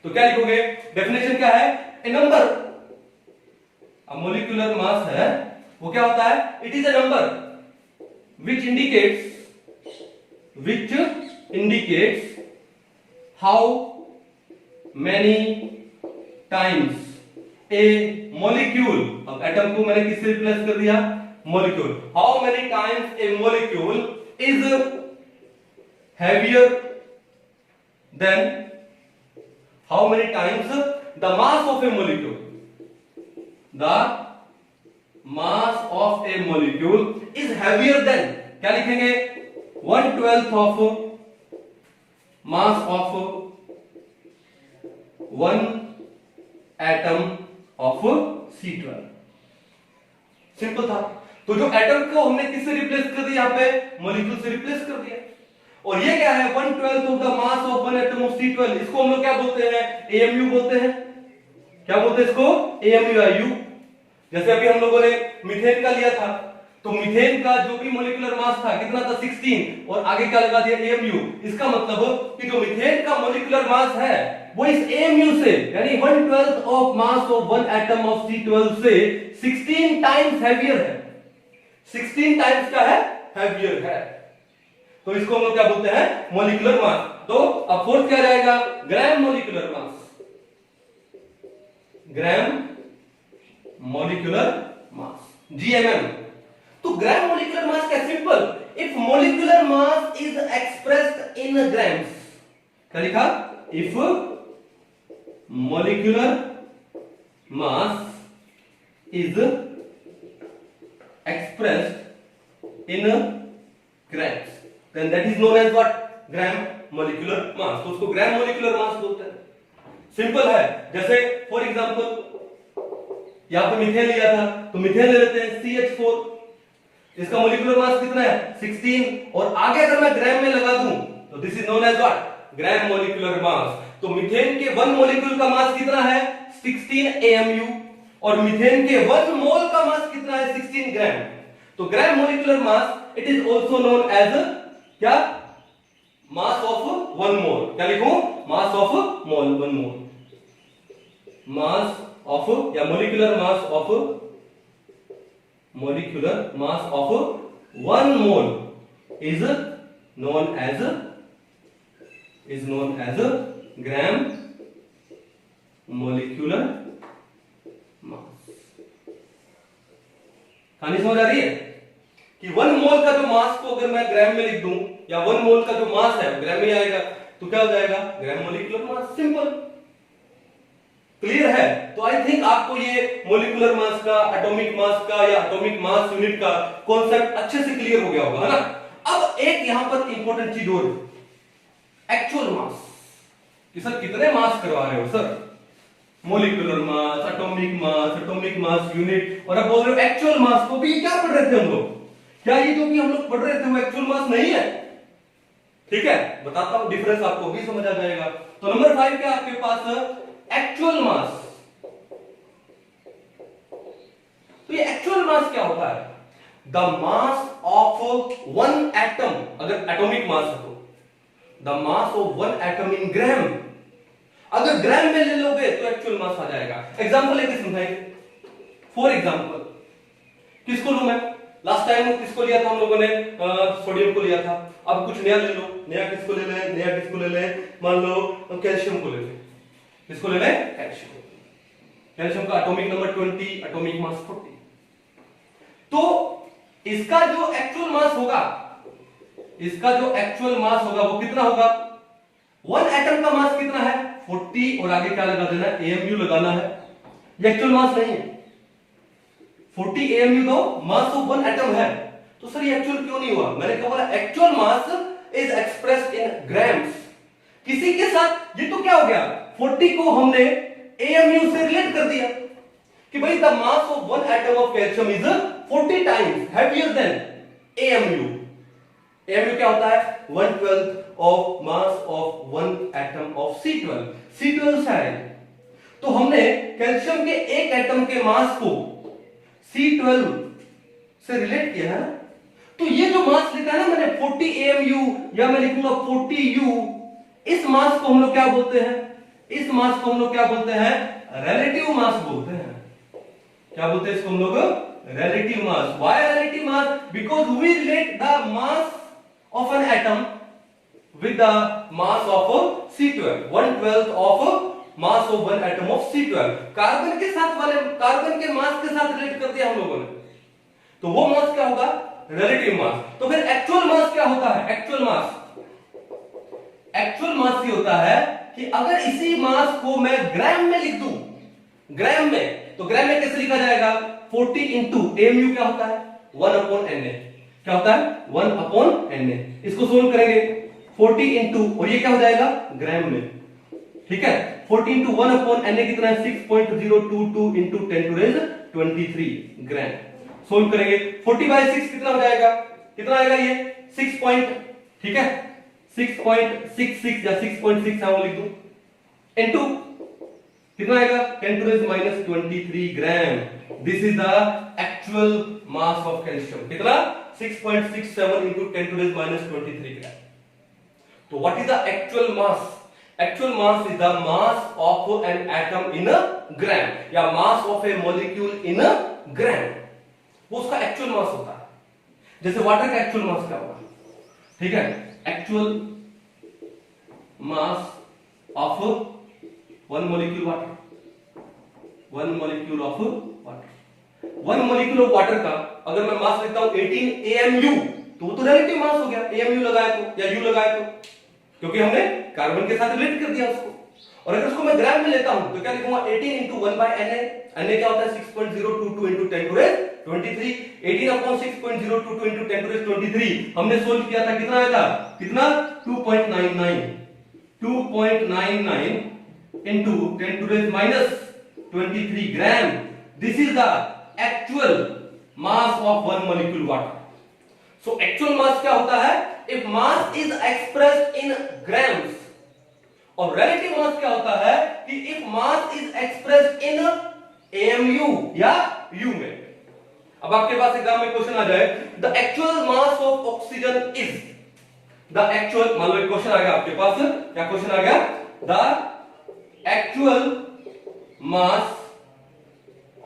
तो क्या लिखोगे? डेफिनेशन क्या है? ए नंबर, मॉलिक्यूलर मास है वो क्या होता है? It is a number which indicates how many times a molecule, अब एटम को मैंने किससे रिप्लेस कर दिया? Molecule. how many times a molecule is heavier than, how many times the mass of a molecule, the mass of a molecule is heavier than, क्या लिखेंगे? 1/12 of mass of 1 atom of C12। Simple था। तो जो एटम को हमने किससे रिप्लेस कर दिया? यहाँ पे मॉलिक्यूल से रिप्लेस कर दिया। और ये क्या है? 1/12 of the mass of 1 atom of C12। इसको हम लोग क्या बोलते हैं? AMU बोलते हैं। क्या बोलते हैं इसको? AMU। जैसे अभी हम लोगों ने मीथेन का लिया था, तो मीथेन का जो भी मॉलिक्यूलर मास था कितना था? 16, और आगे क्या लगा दिया? AMU। इसका मतलब कि जो मीथेन का मॉलिक्यूलर मास है वो इस AMU से, यानी 1/12 of mass of 1 atom of C12 से 16 टाइम्स हैवियर है। 16 टाइम्स क्या है? हैवियर है। तो इसको हम लोग क्या बोलते हैं? Molecular mass. तो अब फोर्थ क्या रहेगा? Gram molecular mass. Gram molecular mass, GMM। तो ग्राम मॉलिक्यूलर मास क्या? Simple, if molecular mass is expressed in grams. क्या लिखा? If molecular mass is expressed in grams, then that is known as what? Gram molecular mass. तो उसको ग्राम मोलिकुलर मास बोलते हैं। सिंपल है। जैसे फॉर एग्जांपल यहां पे मीथेन लिया था, तो मीथेन ले लेते हैं CH4, इसका मोलिकुलर मास कितना है? 16, और आगे अगर मैं ग्राम में लगा दूं तो this is known as what? Gram molecular mass. तो मीथेन के 1 मोलिक्यूल का मास कितना है? 16 AMU, और मीथेन के 1 मोल का मास कितना है? 16 ग्राम। तो gram molecular mass it is also known as क्या? Mass of 1 mole. क्या लिखूं? Mass of mole, 1 mole. Mass of या molecular mass of 1 mole is known as gram molecular mass. कहानी समझ आ रही है कि 1 मोल का जो मास को अगर मैं ग्राम में लिख दूं, या 1 मोल का जो मास है ग्राम में आएगा, तो क्या हो जाएगा? ग्राम मोलिकुलर मास। सिंपल, क्लियर है? तो आई थिंक आपको ये मोलिकुलर मास का, एटॉमिक मास का या एटॉमिक मास यूनिट का कॉन्सेप्ट अच्छे से क्लियर हो गया होगा, है ना? अब एक यहां पर इंपॉर्टेंट चीज और, एक्चुअल मास। कि सर कितने मास करवा रहे हो sir? Molecular mass, atomic mass unit, और अब बोल रहे हो एक्चुअल मास। को भी क्या पढ़ रहे थे हम लोग? क्या ये जो भी हम लोग पढ़ रहे थे वो एक्चुअल मास नहीं है? ठीक है, बताता हूं, डिफरेंस आपको भी समझ आ जाएगा। तो नंबर 5 क्या आपके पास? Actual mass. तो ये एक्चुअल मास क्या होता है? द मास ऑफ 1 एटम, अगर एटॉमिक मास है तो the mass of 1 atom in gram. अगर ग्राम में ले लोगे तो एक्चुअल मास आ जाएगा। एग्जांपल लेके समझाएंगे। फॉर एग्जांपल किसको लूं मैं? लास्ट टाइम किसको लिया था हम लोगों ने? सोडियम को लिया था। अब कुछ नया ले लो। नया किसको ले लें? नया किसको ले लें? मान लो कैल्शियम को ले लें। किसको ले लें? कैल्शियम। कैल्शियम का एटॉमिक नंबर 20, एटॉमिक मास 40। तो इसका जो एक्चुअल मास होगा, वो कितना होगा? 1 एटम का मास कितना है? 40, और आगे क्या लगा देना? AMU लगाना है। ये एक्चुअल मास नहीं है। 40 AMU तो मास ऑफ 1 एटम है। तो सर ये एक्चुअल क्यों नहीं हुआ? मैंने क्या बोला? Actual mass is expressed in grams. किसी के साथ ये तो क्या हो गया? 40 को हमने AMU से रिलेट कर दिया कि भाई the mass of 1 atom of calcium is 40 times heavier than AMU। AMU क्या होता है? 1/12 of mass of 1 atom of C12। C12 है। तो हमने कैल्शियम के एक एटम के मास को C12 से रिलेट किया है ना? तो ये जो मास लिखा है ना मैंने 40 AMU, या मैं लिखूंगा 40U, इस मास को हम लोग क्या बोलते हैं? इस मास को हम लोग क्या बोलते हैं? रिलेटिव मास बोलते हैं। क्या बोलते हैं इसको हम लोग? Relative mass. Why relative mass? Because we relate the mass of an atom with the mass of C12, 1/12 of mass of 1 atom of C12। Carbon के साथ वाले, कार्बन के मास के साथ रिलेट कर दिया हम लोगों ने, तो वो मास क्या होगा? Relative mass. तो फिर एक्चुअल मास क्या होता है? एक्चुअल मास ये होता है कि अगर इसी मास को मैं ग्राम में लिख दूं, ग्राम में, तो ग्राम में कैसे लिखा जाएगा? 40 इंटू AMU क्या होता है? 1/Na। क्या होता है? 1/Na। इसको सोल्व करेंगे 40 इंटू, और ये क्या हो जाएगा? ग्राम में। ठीक है, 40 इंटू 1/Na कितना है? 6.022 इंटू 10⁻23 ग्राम। सोल्व करेंगे 40/6 कितना हो जाएगा? कितना आएगा ये? 6 पॉइंट, ठीक है, 6.66 या 6.6 है वो लिख दो, इंटू कितना आएगा? 10⁻23 gram. This is the actual mass of calcium. कितना? 6.67 इंटू 10⁻23 ग्राम। तो what is the actual mass? Actual mass is the mass of an atom in a gram, या mass of a molecule in a gram। वो उसका एक्चुअल मास होता है। जैसे वाटर का एक्चुअल मास क्या होगा? ठीक है, actual mass of 1 molecule water, 1 molecule of water, 1 molecule of water का अगर मैं मास लिखता हूं 18 AMU, तो वो तो रिलेटिव मास हो गया। AMU लगाए तो या U लगाए तो, क्योंकि हमने कार्बन के साथ रिलेट कर दिया उसको। और अगर उसको मैं ग्राम में लेता हूं तो क्या लिखूंगा 18 into 1 by Na। Na क्या होता है 6.022 into 10 to raise 23। 18 upon 6.022 into 10 to raise 23 हमने सोल्व किया था, कितना आया था, कितना 2.99 into 10 to raise minus 23 gram। This is the actual mass of one molecule water। So actual mass क्या होता है, if mass is expressed in grams, और relative mass क्या होता है कि if mass is expressed in AMU या U में। अब आपके पास एग्जाम में क्वेश्चन आ जाए the actual mass of oxygen is, the actual, मान लो एक क्वेश्चन आ गया आपके पास, क्या क्वेश्चन आ गया, the actual mass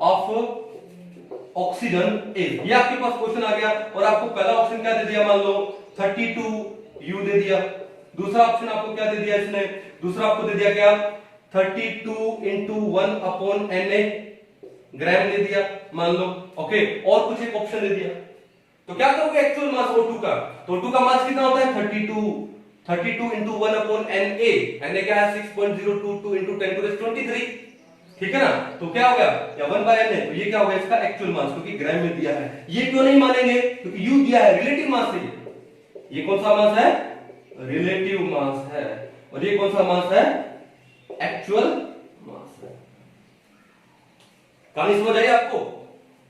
of oxygen is, ये आपके पास क्वेश्चन आ गया और आपको पहला ऑप्शन क्या दे दिया, मान लो 32 यू दे दिया। दूसरा ऑप्शन आपको क्या दे दिया इसने, दूसरा आपको दे दिया क्या 32 into 1 upon Na ग्राम दे दिया मान लो, ओके, और कुछ एक ऑप्शन दे दिया। तो क्या करोगे एक्चुअल मास O2 का, तो O2 का मास कितना होता है 32 into 1 upon Na क्या है 6.022 into 10 to the 23, ठीक है ना। तो क्या हो गया, या 1 by Na, तो ये क्या हो गया इसका एक्चुअल मास, क्योंकि ग्राम में दिया है। ये क्यों नहीं मानेंगे, क्योंकि यू दिया है, रिलेटिव मास है ये कौन सा मास है, रिलेटिव मास है, और ये कौन सा मास है, एक्चुअल मास है। कहानी समझ आई आपको,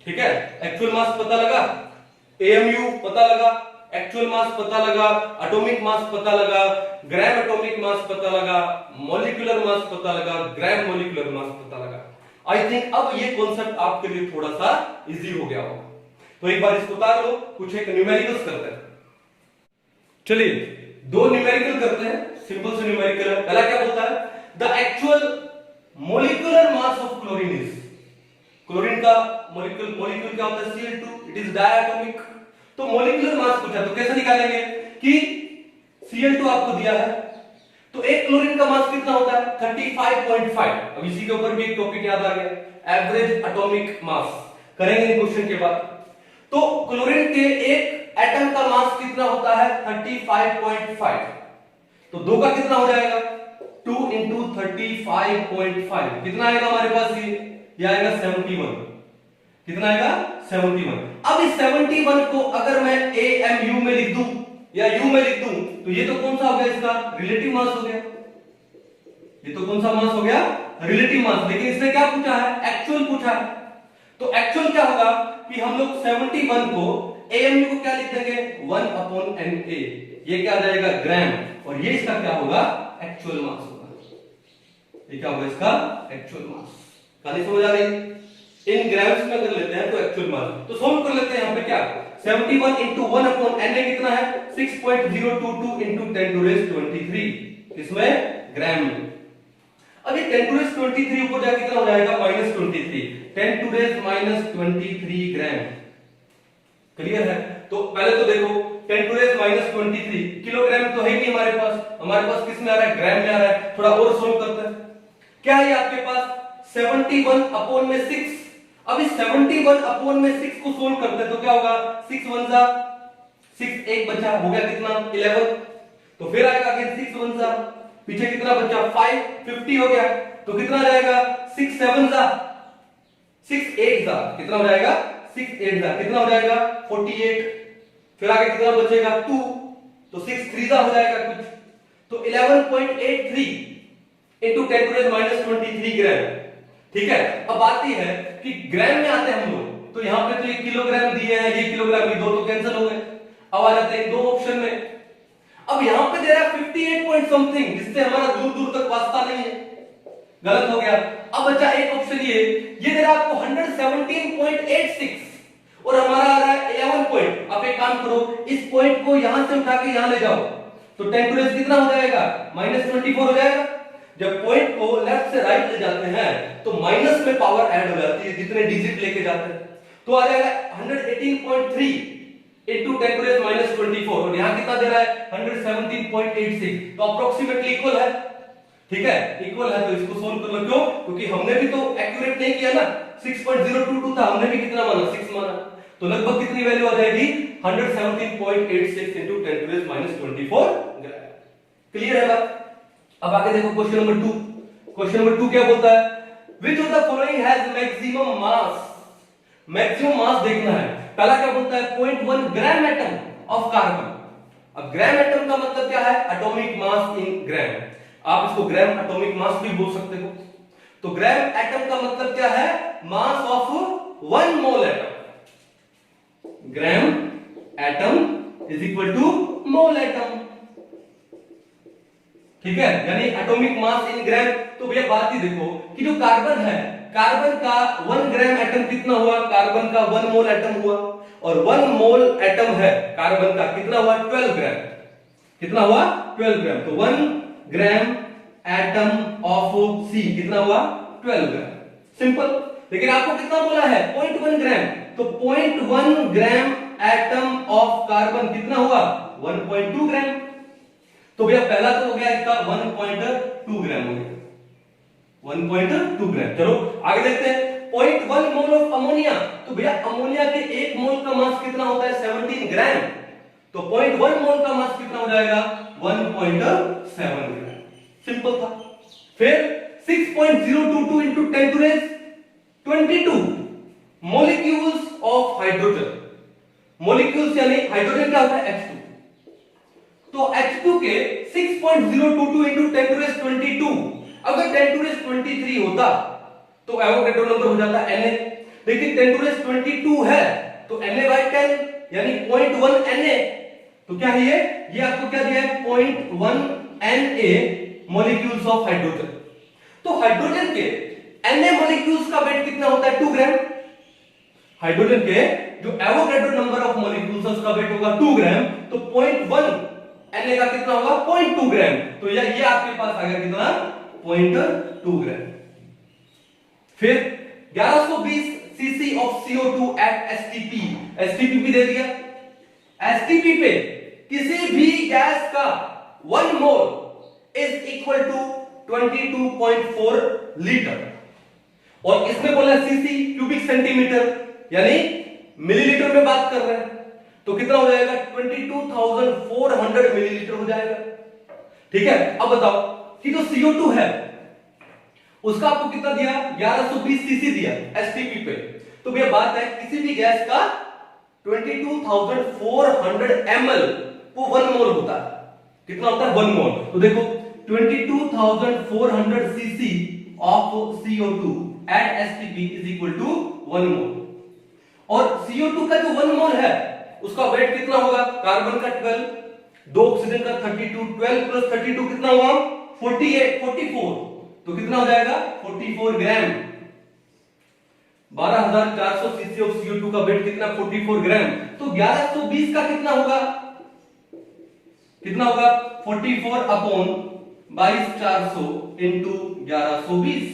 ठीक है। एक्चुअल मास पता लगा, एएमयू पता लगा, एक्चुअल मास पता लगा, एटॉमिक मास पता लगा, ग्राम एटॉमिक मास पता लगा, मॉलिक्यूलर मास पता लगा, ग्राम मॉलिक्यूलर मास पता लगा। आई थिंक अब ये कॉन्सेप्ट आपके लिए थोड़ा सा इजी हो गया होगा। तो एक बार इसको उतार लो, कुछ एक न्यूमेरिकल्स करते हैं। चलिए दो न्यूमेरिकल करते हैं, सिंपल से न्यूमेरिकल है। पहला क्या बोलता है, the actual molecular mass of chlorine is, chlorine का मॉलिक्यूल क्या होता है Cl2, इट इज डायटोमिक। तो मॉलिक्यूलर मास पूछा तो कैसे निकालेंगे कि Cl2 आपको दिया है, तो एक क्लोरीन का मास कितना होता है 35.5। अब इसी के ऊपर भी एक टॉपिक याद आ गया, एवरेज एटॉमिक मास, करेंगे क्वेश्चन के बाद। तो क्लोरीन के एक एटम का मास कितना होता है 35.5, तो दो का कितना हो जाएगा 2 into 35.5, कितना आएगा हमारे पास, ये आएगा 71, कितना आएगा 71। अब इस 71 को अगर मैं AMU में लिख दूं या U में लिख दूं, तो ये तो कौन सा हो गया इसका रिलेटिव मास हो गया, ये तो कौन सा मास हो गया रिलेटिव मास। लेकिन इसने क्या पूछा है, एक्चुअल पूछा है। तो एक्चुअल क्या होगा कि हम लोग 71 को AMU को क्या लिख देंगे 1 upon Na, ये क्या आ जाएगा ग्राम, और ये इसका क्या होगा एक्चुअल मास होगा। ये क्या होगा इसका एक्चुअल मास। कहानी समझ आ रही, इन ग्राम्स में कर लेते हैं तो एक्चुअल मास। तो सोल्व कर लेते हैं यहाँ पे क्या 71 into 1 upon Na कितना है 6.022 into 10 to raise 23, इसमें ग्राम में। अब ये 10 to raise 23 ऊपर जाके कितना हो जाएगा -23, 10 to raise -23 ग्राम। क्लियर है। तो पहले तो देखो 10 to raise -23 किलोग्राम तो है ही नहीं हमारे पास किस में आ रहा है ग्राम में आ रहा है। थोड़ा और सोल्व करते हैं, क्या है आपके पास 71 अपॉन में 6। अब इस 71 अपॉन में 6 को सोल्व करते हैं तो क्या होगा 6 1 जा 6, एक बचा, हो गया कितना 11। तो फिर आएगा अगेन 6 1 जा, पीछे कितना बचा 5, 50 हो गया। तो कितना जाएगा 6 7 जा 6 8 जा, कितना हो जाएगा 6 8 जा, कितना हो जाएगा 48। फिर आगे कितना बचेगा 2, तो 6 3 जा हो जाएगा कुछ, तो 11.83 into 10 to the -23 ग्राम। ठीक है। अब बात यह है कि ग्राम में आते हैं हम लोग, तो यहां पे तो ये किलोग्राम दिए हैं, ये किलोग्राम, ये दो तो कैंसिल हो गए। अब आ जाते हैं दो ऑप्शन में। अब यहां पे दे रहा है 58 पॉइंट समथिंग, जिससे हमारा दूर दूर तक वास्ता नहीं है, गलत हो गया। अब बचा एक ऑप्शन ये दे रहा है आपको 117.86 और हमारा आ रहा है 11 पॉइंट। अब एक काम करो, इस पॉइंट को यहां से उठा के यहां ले जाओ, तो 10 to the कितना हो जाएगा -24 हो जाएगा। जब पॉइंट को लेफ्ट से राइट ले जाते हैं तो माइनस में पावर ऐड हो जाती है जितने डिजिट लेके जाते हैं, तो आ जाएगा 118.3 into 10 to the -24 और यहां कितना दे रहा है 117.86, तो अप्रोक्सीमेटली इक्वल है। ठीक है, इक्वल है। तो इसको सोल्व कर लो, क्यों, क्योंकि हमने भी तो एक्यूरेट नहीं किया ना, 6.022 था, हमने भी कितना माना 6 माना, तो लगभग कितनी वैल्यू आ जाएगी 117.86 into 10 to the -24 gram. Clear है बात। अब आगे देखो क्वेश्चन नंबर 2, क्वेश्चन नंबर 2 क्या बोलता है? Which of the following has maximum mass? Maximum mass देखना है। पहला क्या बोलता है? 0.1 ग्राम एटम ऑफ कार्बन। अब ग्राम एटम का मतलब क्या है? एटॉमिक मास इन ग्राम। आप इसको ग्राम एटॉमिक मास भी बोल सकते हो। तो ग्राम एटम का मतलब क्या है? Mass of 1 mole atom. Gram atom is equal to mole atom. ठीक है, यानी एटॉमिक मास इन ग्राम। तो भैया बात ही देखो कि जो कार्बन है, कार्बन का 1 ग्राम एटम कितना हुआ? कार्बन का 1 मोल एटम हुआ। और 1 मोल एटम है कार्बन का, कितना हुआ? 12 ग्राम। कितना हुआ? 12 ग्राम। तो 1 ग्राम एटम ऑफ सी कितना हुआ? 12 ग्राम। सिंपल। लेकिन आपको कितना बोला है? 0.1 ग्राम। तो 0.1 ग्राम एटम ऑफ कार्बन कितना हुआ? 1.2 ग्राम। तो भैया पहला तो हो गया इसका 1.2 ग्राम हो गया, 1.2 ग्राम। चलो आगे देखते हैं। 0.1 मोल ऑफ अमोनिया। तो भैया अमोनिया के 1 मोल का मास कितना होता है? 17 ग्राम। तो 0.1 मोल का मास कितना हो जाएगा? 1.7 ग्राम। सिंपल था। फिर 6.022 into 10 to raise 22 molecules of hydrogen। molecules यानी हाइड्रोजन क्या होता है? H2। तो H2 के 6.022 into 10 to raise 22, अगर 10 to raise 23 होता तो एवोगैड्रो नंबर हो जाता Na। लेकिन 10 to raise 22 है तो Na/10 यानी 0.1 Na। तो क्या है ये आपको क्या दिया है? 0.1 Na मॉलिक्यूल्स ऑफ हाइड्रोजन। तो हाइड्रोजन के Na मॉलिक्यूल्स का वेट कितना होता है? 2 ग्राम। हाइड्रोजन के जो एवोगैड्रो नंबर ऑफ मॉलिक्यूल्स उसका वेट होगा 2 ग्राम। तो 0.1 Na का कितना होगा? 0.2 ग्राम। तो ये आपके पास आ गया कितना? 0.2 ग्राम। फिर 1120 cc of CO2 at STP। STP भी दे दिया। STP पे किसी भी गैस का 1 mole is equal to 22.4 litre. और इसमें बोला सीसी क्यूबिक सेंटीमीटर, यानी मिलीलीटर में बात कर रहे हैं। तो कितना हो जाएगा? 22,400 मिलीलीटर हो जाएगा। ठीक है, अब बताओ कि जो CO2 है उसका आपको कितना दिया? 1120 सीसी दिया एसटीपी पे। तो भैया बात है किसी भी गैस का 22,400 ml वो 1 मोल होता है। कितना होता है? 1 मोल। तो देखो 22,400 cc of CO2 at STP is equal to 1 मोल। और CO2 का जो 1 मोल है उसका वेट कितना होगा? कार्बन का 12, दो ऑक्सीजन का 32, 12 प्लस 32 कितना हुआ? 48, 44। तो कितना हो जाएगा? 44 ग्राम। 12,400 cc of CO2 का वेट कितना? 44 ग्राम। तो 1120 का कितना होगा? कितना होगा? 44 अपॉन 22,400 इंटू 1120।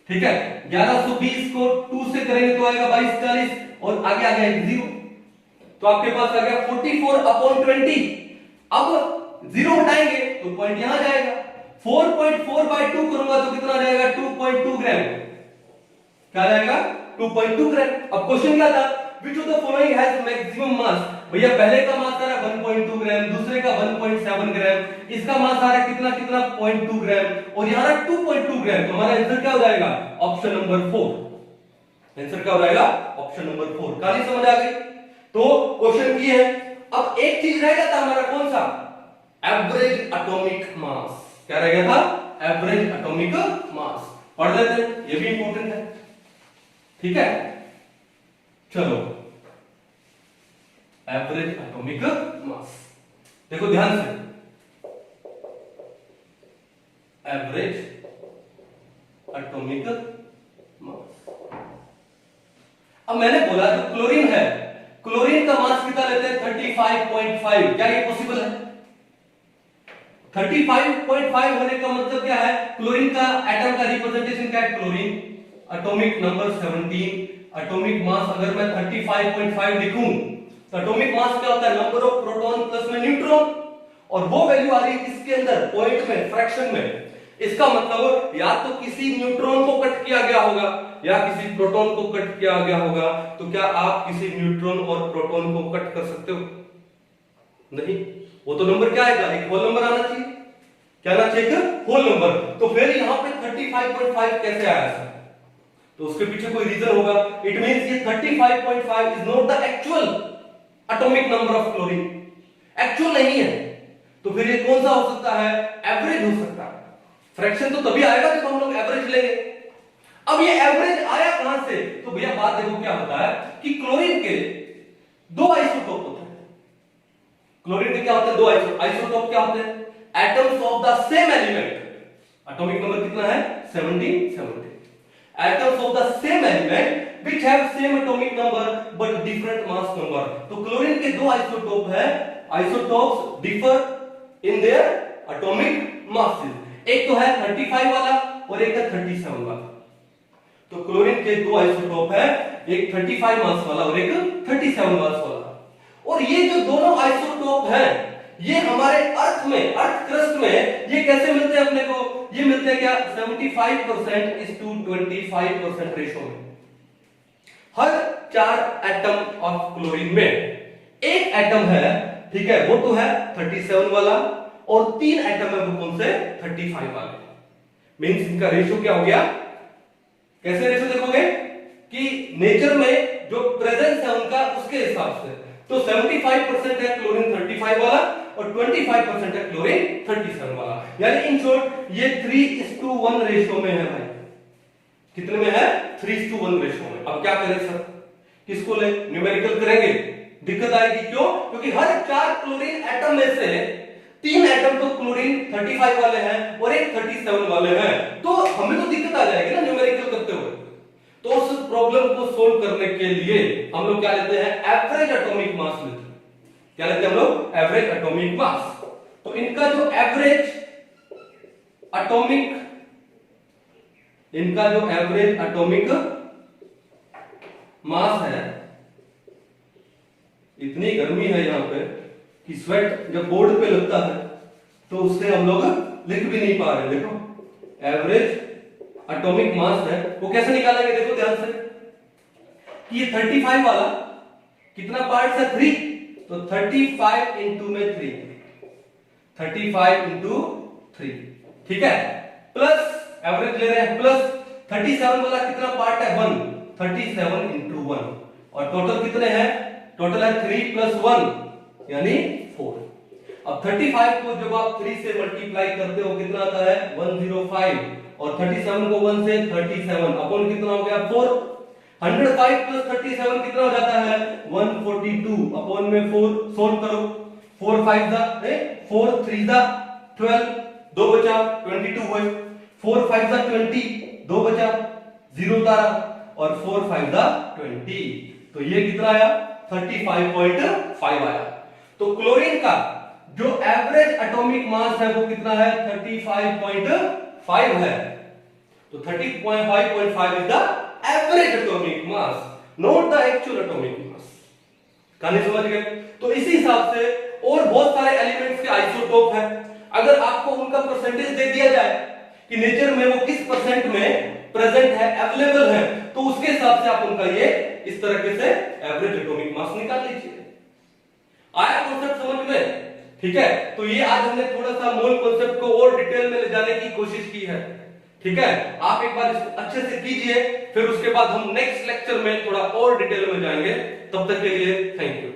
ठीक है, 1120 को 2 से करेंगे तो आएगा 2240 और आगे आ गया 0। तो आपके पास आ गया 44 अपॉन 20। अब 0 हटाएंगे तो पॉइंट यहां जाएगा। 4.4 बाय 2 करूंगा तो कितना आ जाएगा? 2.2 ग्राम। क्या आ जाएगा? 2.2 ग्राम। अब क्वेश्चन क्या था? Which of the following has maximum mass? भैया पहले का मास आ रहा है 1.2 ग्राम, दूसरे का 1.7 ग्राम, इसका मास आ रहा है कितना कितना? 0.2 ग्राम और यहां 2.2 ग्राम। तो हमारा आंसर क्या हो जाएगा? Option number 4। आंसर क्या हो जाएगा? Option number 4। कहानी समझ आ गई? तो क्वेश्चन ये है। अब एक चीज रह गया था हमारा, कौन सा? Average atomic mass. क्या रह गया था? Average atomic mass. पढ़ लेते हैं, ये भी इंपॉर्टेंट है। ठीक है, चलो एवरेज एटॉमिक मास देखो ध्यान से। Average atomic mass. अब मैंने बोला जो क्लोरीन है, क्लोरीन का मास कितना लेते हैं? 35.5। क्या ये पॉसिबल है? 35.5 होने का मतलब क्या है? क्लोरीन का एटम का रिप्रेजेंटेशन क्या है? Chlorine. Atomic number 17। Atomic mass अगर मैं 35.5 लिखूं तो एटॉमिक मास क्या होता है? नंबर ऑफ प्रोटॉन प्लस में न्यूट्रॉन। और वो वैल्यू आ रही है किसके अंदर? पॉइंट में, फ्रैक्शन में। इसका मतलब या तो किसी न्यूट्रॉन को कट किया गया होगा या किसी प्रोटॉन को कट किया गया होगा। तो क्या आप किसी न्यूट्रॉन और प्रोटॉन को कट कर सकते हो? नहीं। वो तो नंबर क्या आएगा? एक होल नंबर आना चाहिए। क्या ना चेक होल नंबर। तो फिर यहां पे 35.5 कैसे आया सर? तो उसके पीछे कोई रीजन होगा। इट मींस ये 35.5 is not the actual atomic number of chlorine, actual नहीं है। तो फिर ये कौन सा हो सकता है? एवरेज हो सकता है। फ्रैक्शन तो तभी आएगा जब हम लोग एवरेज लेंगे। अब ये एवरेज आया कहां से? तो भैया बात देखो क्या होता है कि क्लोरीन के दो आइसोटोप होते हैं। क्लोरीन के क्या होते हैं? दो आइसोटोप क्या होते हैं? Atoms of the same element. Atomic number कितना है? 17 atoms of the same element which have same atomic number but different mass number। तो क्लोरीन के दो आइसोटोप है, isotopes differ in their atomic masses. एक तो है 35 वाला और एक है 37 वाला। तो क्लोरीन के दो आइसोटोप है, एक 35 मास वाला और एक 37 मास वाला। और ये जो दोनों आइसोटोप हैं ये हमारे अर्थ में, अर्थ क्रस्ट में ये कैसे मिलते हैं अपने को? ये मिलते हैं क्या? 75% इज टू 25% रेशो में। हर 4 एटम ऑफ क्लोरीन में एक एटम है, ठीक है, वो तो है 37 वाला, और 3 एटम है वो कौन से? 35 वाले। मींस इनका रेशो क्या हो गया? कैसे रेशो देखोगे कि नेचर में जो प्रेजेंस है उनका उसके हिसाब से। तो 75% है क्लोरीन 35 वाला और 25% है क्लोरीन 37 वाला। यानी इन शॉर्ट ये 3:1 रेशो में है भाई। कितने में है? 3:1 रेशो में। अब क्या करें सर? किसको ले? न्यूमेरिकल करेंगे, दिक्कत आएगी। क्यों? क्योंकि हर 4 क्लोरीन एटम में से 3 एटम तो क्लोरीन 35 वाले हैं और एक 37 वाले हैं, तो हमें तो दिक्कत आ जाएगी ना न्यूमेरिकल करते हुए। तो उस प्रॉब्लम को सोल्व करने के लिए हम लोग क्या लेते हैं? एवरेज एटॉमिक मास लेते हैं। क्या लेते हैं हम लोग? Average atomic mass. तो इनका जो एवरेज एटॉमिक मास है, इतनी गर्मी है यहां पे कि स्वेट जब बोर्ड पे लगता है तो उससे हम लोग लिख भी नहीं पा रहे। देखो एवरेज एटॉमिक मास है, वो कैसे निकालेंगे? देखो ध्यान से कि ये 35 वाला कितना पार्ट्स है? 3। तो 35 इंटू में 3, 35 इंटू 3, ठीक है, प्लस एवरेज ले रहे हैं, प्लस 37 वाला कितना पार्ट है? 1, 37 इंटू 1, और टोटल कितने हैं? टोटल है 3 + 1 यानी 4। अब 35 को जब आप 3 से मल्टीप्लाई करते हो कितना आता है? 105, और 37 को 1 से 37 अपॉन कितना हो गया? 4। 105 + 37 कितना हो जाता है? 142 अपॉन में 4 सोल्व करो। 4 5 दा 4 3 दा 12, 2 बचा 22 हुए। 4 5 दा 20, 2 बचा 0 उतारा, और 4 5 दा 20। तो ये कितना आया? 35.5 आया। तो क्लोरीन का जो एवरेज एटॉमिक मास है वो कितना है? 35.5 है। तो 35.5 is the average atomic mass, not the actual atomic mass. कहानी समझ गए? तो इसी हिसाब से और बहुत सारे एलिमेंट्स के आइसोटोप है। अगर आपको उनका परसेंटेज दे दिया जाए कि नेचर में वो किस परसेंट में प्रेजेंट है, अवेलेबल है, तो उसके हिसाब से आप उनका ये इस तरीके से एवरेज एटॉमिक मास निकाल लीजिए। आया कॉन्सेप्ट समझ में? ठीक है, तो ये आज हमने थोड़ा सा मूल कॉन्सेप्ट को और डिटेल में ले जाने की कोशिश की है। ठीक है, आप एक बार इसको अच्छे से कीजिए, फिर उसके बाद हम नेक्स्ट लेक्चर में थोड़ा और डिटेल में जाएंगे। तब तक के लिए थैंक यू।